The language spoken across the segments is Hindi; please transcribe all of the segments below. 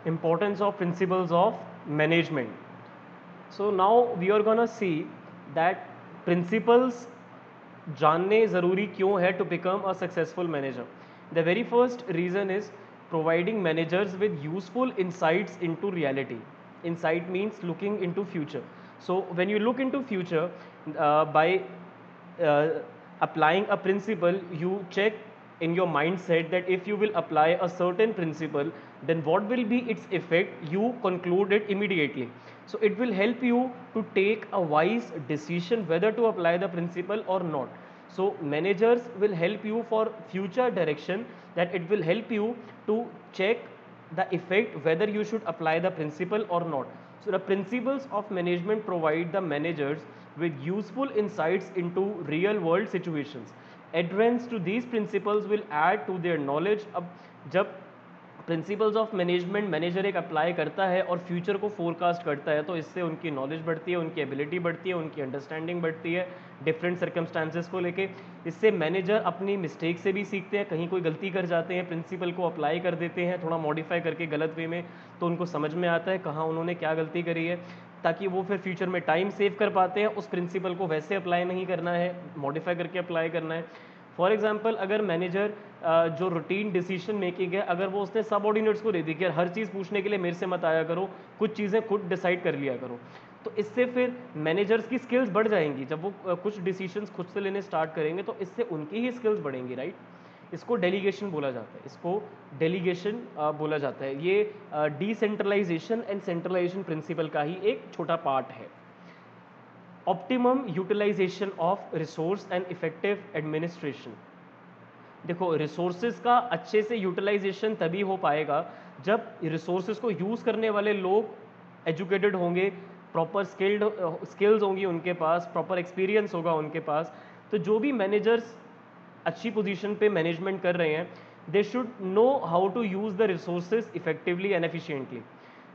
Importance of principles of management. So now we are gonna see that principles जानने ज़रूरी क्यों है to become a successful manager. The very first reason is providing managers with useful insights into reality. Insight means looking into future. So when you look into future by uh, applying a principle, you check in your mindset that if you will apply a certain principle, then what will be its effect, you conclude it immediately. So it will help you to take a wise decision whether to apply the principle or not. So managers will help you for future direction, that it will help you to check the effect whether you should apply the principle or not. So the principles of management provide the managers with useful insights into real world situations. Adherence to these principles will add to their knowledge. अब जब प्रिंसिपल्स ऑफ मैनेजमेंट मैनेजर एक अप्लाई करता है और फ्यूचर को फोरकास्ट करता है, तो इससे उनकी नॉलेज बढ़ती है, उनकी एबिलिटी बढ़ती है, उनकी अंडरस्टैंडिंग बढ़ती है डिफरेंट सर्कमस्टांसेस को लेके। इससे मैनेजर अपनी मिस्टेक से भी सीखते हैं, कहीं कोई गलती कर जाते हैं, प्रिंसिपल को अप्लाई कर देते हैं थोड़ा मॉडिफाई करके गलत वे में, तो उनको समझ में आता है कहाँ उन्होंने क्या गलती करी है, ताकि वो फिर फ्यूचर में टाइम सेव कर पाते हैं। उस प्रिंसिपल को वैसे अप्लाई नहीं करना है, मॉडिफाई करके अप्लाई करना है। फॉर एग्जाम्पल अगर मैनेजर जो रूटीन डिसीजन मेकिंग है, अगर वो उसने सबऑर्डिनेट्स को दे दी कि यार हर चीज़ पूछने के लिए मेरे से मत आया करो, कुछ चीज़ें खुद डिसाइड कर लिया करो, तो इससे फिर मैनेजर्स की स्किल्स बढ़ जाएंगी। जब वो कुछ डिसीजंस खुद से लेने स्टार्ट करेंगे तो इससे उनकी ही स्किल्स बढ़ेंगी, राइट। इसको डेलीगेशन बोला जाता है, इसको डेलीगेशन बोला जाता है। ये डिसेंट्रलाइजेशन एंड सेंट्रलाइजेशन प्रिंसिपल का ही एक छोटा पार्ट है। Optimum utilisation of resource and effective administration. देखो रिसोर्सेज का अच्छे से यूटिलाइजेशन तभी हो पाएगा जब रिसोर्सेज को यूज़ करने वाले लोग एजुकेटेड होंगे, प्रॉपर स्किल्स होंगी उनके पास, प्रॉपर एक्सपीरियंस होगा उनके पास। तो जो भी मैनेजर्स अच्छी पोजीशन पे मैनेजमेंट कर रहे हैं, they should know how to use the resources effectively and efficiently.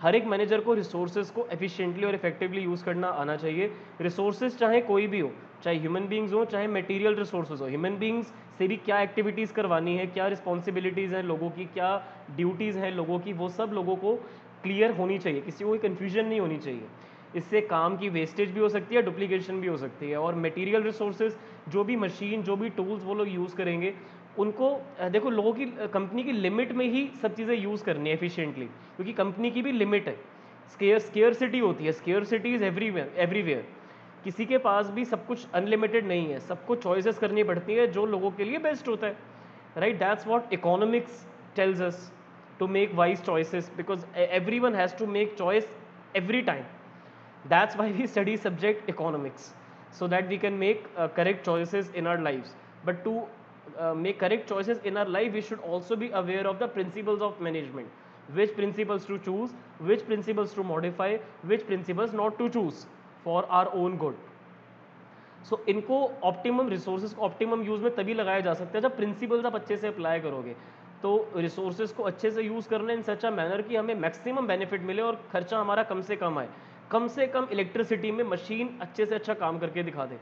हर एक मैनेजर को रिसोर्सेज को एफिशिएंटली और इफेक्टिवली यूज़ करना आना चाहिए। रिसोर्सेज चाहे कोई भी हो, चाहे ह्यूमन बींग्स हो, चाहे मटेरियल रिसोर्सेज हो। ह्यूमन बींग्स से भी क्या एक्टिविटीज़ करवानी है, क्या रिस्पॉन्सिबिलिटीज़ हैं लोगों की, क्या ड्यूटीज़ हैं लोगों की, वो सब लोगों को क्लियर होनी चाहिए, किसी को कोई कन्फ्यूजन नहीं होनी चाहिए। इससे काम की वेस्टेज भी हो सकती है, डुप्लीकेशन भी हो सकती है। और मटेरियल रिसोर्सेज, जो भी मशीन, जो भी टूल्स वो लोग यूज़ करेंगे, उनको देखो लोगों की कंपनी की लिमिट में ही सब चीज़ें यूज़ करनी है एफिशिएंटली, क्योंकि कंपनी की भी लिमिट है। स्केयरसिटी होती है, स्केयरसिटी इज़ एवरीवेयर एवरीवेयर। किसी के पास भी सब कुछ अनलिमिटेड नहीं है, सबको चॉइसेस करनी पड़ती है जो लोगों के लिए बेस्ट होता है, right. That's what economics tells us, to make wise choices, because everyone has to make choice every time. That's why we study subject economics, so that we can make correct choices in our lives. But to make correct choices in our life, we should also be aware of the principles of management. Which principles to choose, which principles to modify, which principles not to choose for our own good. सो इनको ऑप्टिमम रिसोर्सेज को ऑप्टिमम यूज़ में तभी लगाया जा सकता है जब प्रिंसिपल्स आप अच्छे से अप्लाई करोगे। तो रिसोर्सेज को अच्छे से यूज़ करना इन सच अ मैनर कि हमें मैक्सिमम बेनिफिट मिले और खर्चा हमारा कम से कम आए। कम से कम इलेक्ट्रिसिटी में मशीन अच्छे से अच्छा काम करके दिखा दे,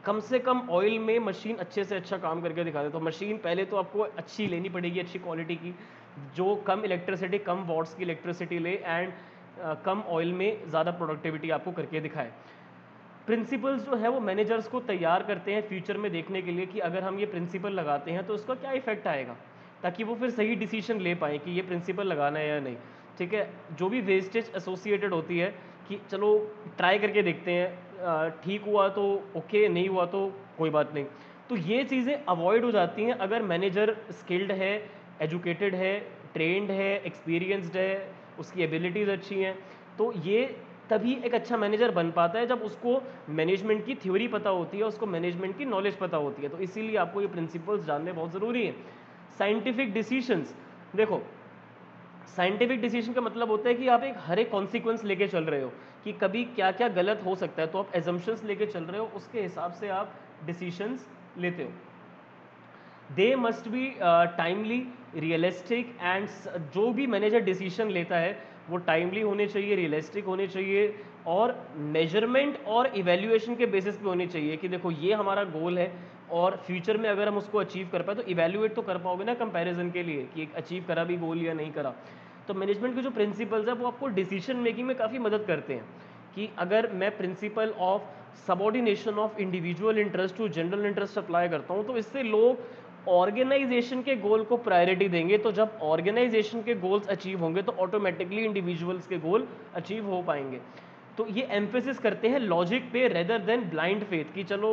कम से कम ऑयल में मशीन अच्छे से अच्छा काम करके दिखा दे। तो मशीन पहले तो आपको अच्छी लेनी पड़ेगी, अच्छी क्वालिटी की, जो कम इलेक्ट्रिसिटी, कम वॉट्स की इलेक्ट्रिसिटी ले, एंड कम ऑयल में ज़्यादा प्रोडक्टिविटी आपको करके दिखाए। प्रिंसिपल्स जो है वो मैनेजर्स को तैयार करते हैं फ्यूचर में देखने के लिए कि अगर हम ये प्रिंसिपल लगाते हैं तो उसका क्या इफेक्ट आएगा, ताकि वो फिर सही डिसीजन ले पाएँ कि ये प्रिंसिपल लगाना है या नहीं। ठीक है, जो भी वेस्टेज एसोसिएटेड होती है कि चलो ट्राई करके देखते हैं, ठीक हुआ तो ओके, नहीं हुआ तो कोई बात नहीं, तो ये चीज़ें अवॉइड हो जाती हैं अगर मैनेजर स्किल्ड है, एजुकेटेड है, ट्रेंड है, एक्सपीरियंसड है, उसकी एबिलिटीज़ अच्छी हैं। तो ये तभी एक अच्छा मैनेजर बन पाता है जब उसको मैनेजमेंट की थ्योरी पता होती है, उसको मैनेजमेंट की नॉलेज पता होती है। तो इसीलिए आपको ये प्रिंसिपल्स जानने बहुत ज़रूरी है। साइंटिफिक डिसीजंस, देखो साइंटिफिक डिसीजन का मतलब होता है कि आप एक हर एक कॉन्सिक्वेंस लेके चल रहे हो कि कभी क्या क्या गलत हो सकता है, तो आप एजम्पशंस लेके चल रहे हो, उसके हिसाब से आप डिसीजंस लेते हो। They must be timely, realistic and, जो भी मैनेजर डिसीजन लेता है वो टाइमली होने चाहिए, रियलिस्टिक होने चाहिए, और मेजरमेंट और इवैल्यूएशन के बेसिस पे होनी चाहिए कि देखो ये हमारा गोल है और फ्यूचर में अगर हम उसको अचीव कर पाए तो इवैल्यूएट तो कर पाओगे ना कंपैरिजन के लिए कि एक अचीव करा भी गोल या नहीं करा। तो मैनेजमेंट के जो प्रिंसिपल्स है वो आपको डिसीजन मेकिंग में काफ़ी मदद करते हैं कि अगर मैं principle of subordination of individual interest to general interest apply करता हूँ तो इससे लोग ऑर्गेनाइजेशन के गोल को प्रायोरिटी देंगे। तो जब ऑर्गेनाइजेशन के गोल्स अचीव होंगे तो ऑटोमेटिकली इंडिविजुअल्स के गोल अचीव हो पाएंगे। तो ये एम्फेसिस करते हैं लॉजिक पे रेदर देन ब्लाइंड फेथ कि चलो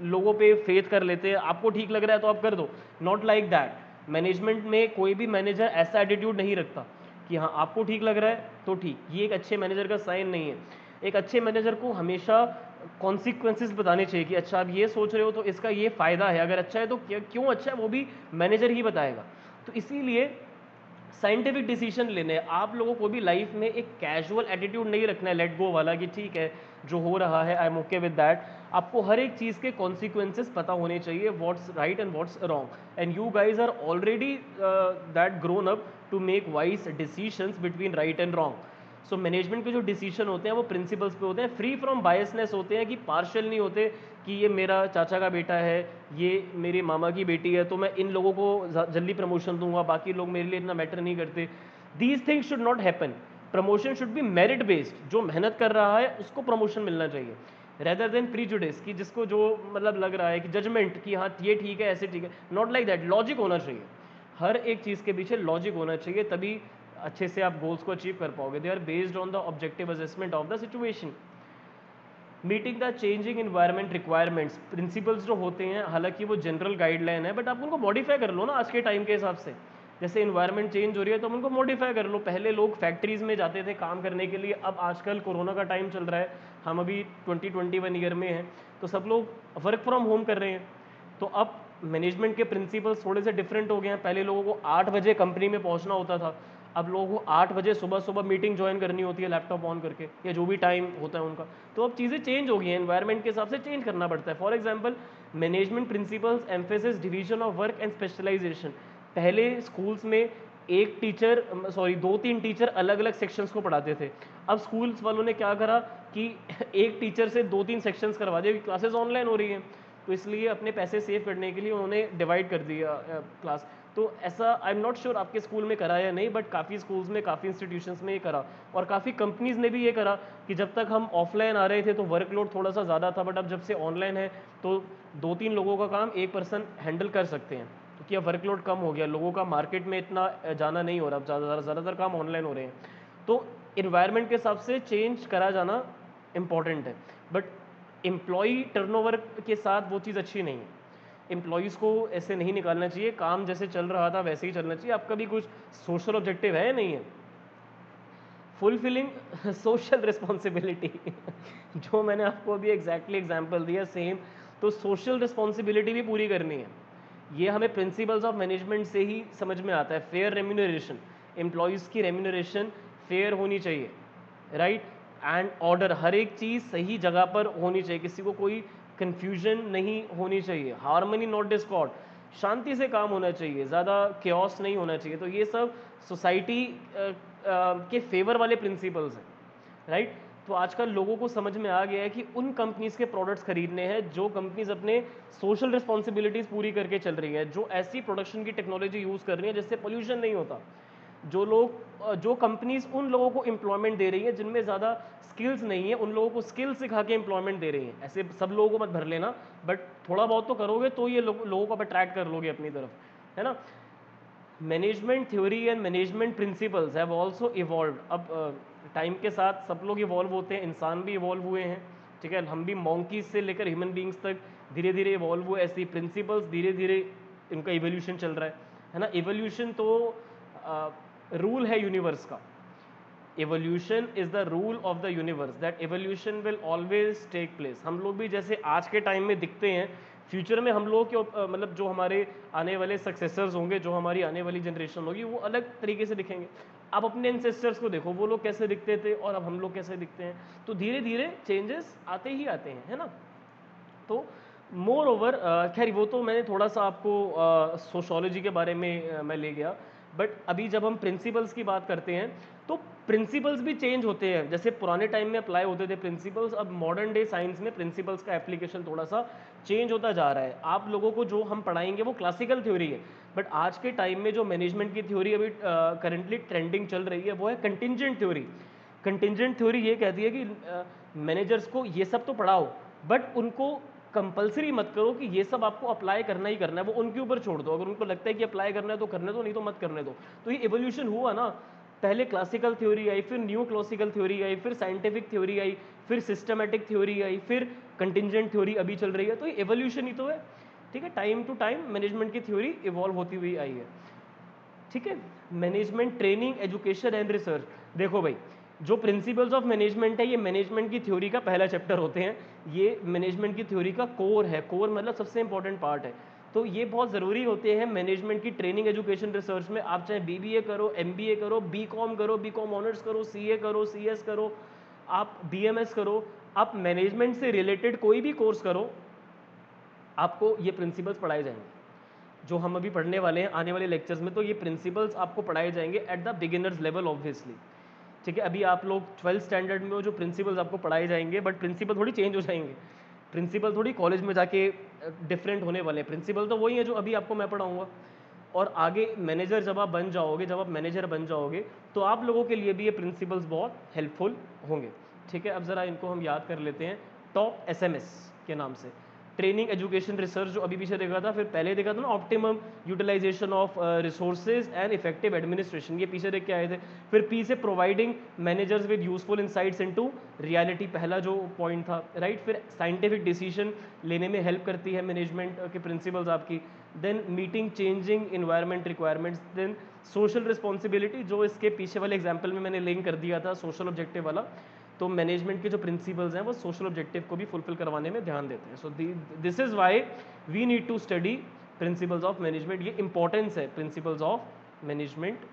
लोगों पे फेथ कर लेते हैं, आपको ठीक लग रहा है तो आप कर दो। Not like that. मैनेजमेंट में कोई भी मैनेजर ऐसा एटीट्यूड नहीं रखता कि हाँ आपको ठीक लग रहा है तो ठीक, ये एक अच्छे मैनेजर का साइन नहीं है। एक अच्छे मैनेजर को हमेशा कॉन्सिक्वेंसेस बताने चाहिए कि अच्छा आप ये सोच रहे हो तो इसका ये फ़ायदा है, अगर अच्छा है तो क्यों अच्छा है वो भी मैनेजर ही बताएगा। तो इसीलिए साइंटिफिक डिसीजन लेने आप लोगों को भी लाइफ में एक कैजुअल एटीट्यूड नहीं रखना है लेट गो वाला कि ठीक है जो हो रहा है I am okay with that. आपको हर एक चीज़ के कॉन्सिक्वेंसेस पता होने चाहिए, what's right and what's wrong, and you guys are already that grown up to make wise decisions between right and wrong. So management के जो डिसीजन होते हैं वो प्रिंसिपल्स पे होते हैं, फ्री फ्रॉम बायसनेस होते हैं कि पार्शियल नहीं होते कि ये मेरा चाचा का बेटा है, ये मेरे मामा की बेटी है तो मैं इन लोगों को जल्दी प्रमोशन दूंगा, बाकी लोग मेरे लिए इतना मैटर नहीं करते। These things should not happen. Promotion should be merit based, जो मेहनत कर रहा है उसको प्रमोशन मिलना चाहिए रेदर देन प्रीजुडिस कि जिसको जो मतलब लग रहा है कि जजमेंट कि हाँ ये ठीक है ऐसे ठीक है। नॉट लाइक दैट, लॉजिक होना चाहिए, हर एक चीज़ के पीछे लॉजिक होना चाहिए, तभी अच्छे से आप गोल्स को अचीव कर पाओगे। They are based on the objective assessment of the situation. Meeting the changing environment requirements, principles जो होते हैं हालांकि वो जनरल गाइडलाइन है बट आप उनको मॉडिफाई कर लो ना आज के टाइम के हिसाब से। जैसे इन्वायरमेंट चेंज हो रही है तो हम उनको मॉडिफाई कर लो। पहले लोग फैक्ट्रीज में जाते थे काम करने के लिए, अब आजकल कोरोना का टाइम चल रहा है, हम अभी 2021 ईयर में हैं तो सब लोग वर्क फ्रॉम होम कर रहे हैं। तो अब मैनेजमेंट के प्रिंसिपल्स थोड़े से डिफरेंट हो गए हैं। पहले लोगों को 8 बजे कंपनी में पहुंचना होता था, अब लोगों को 8 बजे सुबह सुबह मीटिंग ज्वाइन करनी होती है लैपटॉप ऑन करके या जो भी टाइम होता है उनका। तो अब चीज़ें चेंज हो गई हैं, एनवायरनमेंट के हिसाब से चेंज करना पड़ता है। For example management principles emphasis division of work and specialization. पहले स्कूल्स में एक टीचर सॉरी 2-3 टीचर अलग अलग सेक्शंस को पढ़ाते थे। अब स्कूल्स वालों ने क्या करा कि एक टीचर से 2-3 सेक्शंस करवा दिए, क्लासेस ऑनलाइन हो रही हैं तो इसलिए अपने पैसे सेव करने के लिए उन्होंने डिवाइड कर दिया क्लास। तो ऐसा आई एम नॉट श्योर आपके स्कूल में करा या नहीं, बट काफ़ी स्कूल्स में काफ़ी इंस्टीट्यूशंस में ये करा और काफ़ी कंपनीज ने भी ये करा कि जब तक हम ऑफलाइन आ रहे थे तो वर्कलोड थोड़ा सा ज़्यादा था, बट अब जब से ऑनलाइन है तो 2-3 लोगों का काम एक पर्सन हैंडल कर सकते हैं क्योंकि अब वर्कलोड कम हो गया, लोगों का मार्केट में इतना जाना नहीं हो रहा, अब ज़्यादातर काम ऑनलाइन हो रहे हैं। तो इन्वायरमेंट के हिसाब से चेंज करा जाना इम्पॉर्टेंट है, बट एम्प्लॉई टर्नओवर के साथ वो चीज़ अच्छी नहीं है। एम्प्लॉयज़ को ऐसे नहीं निकालना चाहिए, काम जैसे चल रहा था वैसे ही चलना चाहिए। आपका भी कुछ सोशल ऑब्जेक्टिव है या नहीं है? फुलफिलिंग सोशल रिस्पॉन्सिबिलिटी जो मैंने आपको अभी एग्जैक्टली एग्जाम्पल दिया सेम, तो सोशल रिस्पॉन्सिबिलिटी भी पूरी करनी है। ये हमें प्रिंसिपल्स ऑफ मैनेजमेंट से ही समझ में आता है। फेयर रेम्यूनरेशन, एम्प्लॉयज़ की रेम्यूनरेशन फेयर होनी चाहिए, राइट एंड ऑर्डर, हर एक चीज़ सही जगह पर होनी चाहिए, किसी को कोई कन्फ्यूजन नहीं होनी चाहिए, हार्मनी नॉट डिस्कॉर्ड, शांति से काम होना चाहिए, ज़्यादा क्योस नहीं होना चाहिए। तो ये सब सोसाइटी के फेवर वाले प्रिंसिपल्स हैं, राइट। तो आजकल लोगों को समझ में आ गया है कि उन कंपनीज के प्रोडक्ट्स खरीदने हैं जो कंपनीज अपने सोशल रिस्पॉन्सिबिलिटीज़ पूरी करके चल रही है, जो ऐसी प्रोडक्शन की टेक्नोलॉजी यूज़ कर रही है जिससे पोल्यूशन नहीं होता, जो कंपनीज उन लोगों को एम्प्लॉयमेंट दे रही है जिनमें ज़्यादा स्किल्स नहीं है, उन लोगों को स्किल सिखा के एम्प्लॉयमेंट दे रही हैं। ऐसे सब लोगों को मत भर लेना, बट थोड़ा बहुत तो करोगे तो ये लोगों को आप अट्रैक्ट कर लोगे अपनी तरफ, है ना। Management theory and management principles have also evolve. अब टाइम के साथ सब लोग इवॉल्व होते हैं, इंसान भी इवॉल्व हुए हैं, ठीक है। हम भी मॉन्कीज से लेकर ह्यूमन बींग्स तक धीरे धीरे इवॉल्व हुए, ऐसे प्रिंसिपल्स धीरे धीरे इनका इवोल्यूशन चल रहा है ना। इवोल्यूशन तो रूल है यूनिवर्स का। Evolution is the rule of the universe, that evolution will always take place. हम लोग भी जैसे आज के टाइम में दिखते हैं, फ्यूचर में हम लोग के मतलब जो हमारे आने वाले सक्सेसर्स होंगे, जो हमारी आने वाली जनरेशन होगी, वो अलग तरीके से दिखेंगे। आप अपने एंसेस्टर्स को देखो, वो लोग कैसे दिखते थे और अब हम लोग कैसे दिखते हैं, तो धीरे धीरे चेंजेस आते ही आते हैं, है ना। तो मोर ओवर खैर वो तो मैंने थोड़ा सा आपको सोशोलॉजी के बारे में मैं ले गया, बट अभी जब हम प्रिंसिपल्स की बात करते हैं तो प्रिंसिपल्स भी चेंज होते हैं। जैसे पुराने टाइम में अप्लाई होते थे प्रिंसिपल्स, अब मॉडर्न डे साइंस में प्रिंसिपल्स का एप्लीकेशन थोड़ा सा चेंज होता जा रहा है। आप लोगों को जो हम पढ़ाएंगे वो क्लासिकल थ्योरी है, बट आज के टाइम में जो मैनेजमेंट की थ्योरी अभी करंटली ट्रेंडिंग चल रही है वो है कंटिंजेंट थ्योरी। कंटिंजेंट थ्योरी ये कहती है कि मैनेजर्स को ये सब तो पढ़ाओ, बट उनको कंपलसरी मत करो कि ये सब आपको अप्लाई करना ही करना है, वो उनके ऊपर छोड़ दो। अगर उनको लगता है कि अप्लाई करना है तो करने दो, नहीं तो मत करने दो। तो ये एवोल्यूशन हुआ ना, पहले क्लासिकल थ्योरी आई, फिर न्यू क्लासिकल थ्योरी आई, फिर साइंटिफिक थ्योरी आई, फिर सिस्टमैटिक थ्योरी आई, फिर कंटिंजेंट थ्योरी अभी चल रही है। तो ये एवोल्यूशन ही तो है, ठीक है। टाइम टू टाइम मैनेजमेंट की थ्योरी इवॉल्व होती हुई आई है, ठीक है। Management training, education and research. देखो भाई, जो प्रिंसिपल्स ऑफ मैनेजमेंट है ये मैनेजमेंट की थ्योरी का पहला चैप्टर होते हैं। ये मैनेजमेंट की थ्योरी का कोर है, कोर मतलब सबसे इंपॉर्टेंट पार्ट है। तो ये बहुत ज़रूरी होते हैं मैनेजमेंट की ट्रेनिंग, एजुकेशन, रिसर्च में। आप चाहे बीबीए करो, एमबीए करो, बीकॉम करो, बीकॉम ऑनर्स करो, सीए करो, सीएस करो, आप बीएमएस करो, आप मैनेजमेंट से रिलेटेड कोई भी कोर्स करो, आपको ये प्रिंसिपल्स पढ़ाए जाएंगे जो हम अभी पढ़ने वाले हैं आने वाले लेक्चर्स में। तो ये प्रिंसिपल्स आपको पढ़ाए जाएंगे at the beginners level obviously, ठीक है। अभी आप लोग 12th स्टैंडर्ड में हो, जो प्रिंसिपल्स आपको पढ़ाए जाएंगे, बट प्रिंसिपल थोड़ी चेंज हो जाएंगे। प्रिंसिपल थोड़ी कॉलेज में जाके डिफरेंट होने वाले हैं। प्रिंसिपल तो वही है जो अभी आपको मैं पढ़ाऊंगा। और आगे मैनेजर जब आप बन जाओगे, जब आप मैनेजर बन जाओगे, तो आप लोगों के लिए भी ये प्रिंसिपल्स बहुत हेल्पफुल होंगे, ठीक है। अब ज़रा इनको हम याद कर लेते हैं। टॉप एसएमएस के नाम से ट्रेनिंग, एजुकेशन, रिसर्च जो अभी पीछे देखा था, फिर पहले देखा था ना optimum utilisation of resources and effective administration, ये पीछे देख के आए थे। फिर पी से providing managers with useful insights into reality, पहला जो पॉइंट था, राइट। फिर साइंटिफिक डिसीजन लेने में हेल्प करती है मैनेजमेंट के प्रिंसिपल्स आपकी। Then meeting changing environment requirements. Then social responsibility, जो इसके पीछे वाले एग्जाम्पल में मैंने लिंक कर दिया था, सोशल ऑब्जेक्टिव वाला। तो मैनेजमेंट के जो प्रिंसिपल्स हैं वो सोशल ऑब्जेक्टिव को भी फुलफिल करवाने में ध्यान देते हैं। So this is why we need to study principles of management. ये इंपॉर्टेंस है प्रिंसिपल्स ऑफ मैनेजमेंट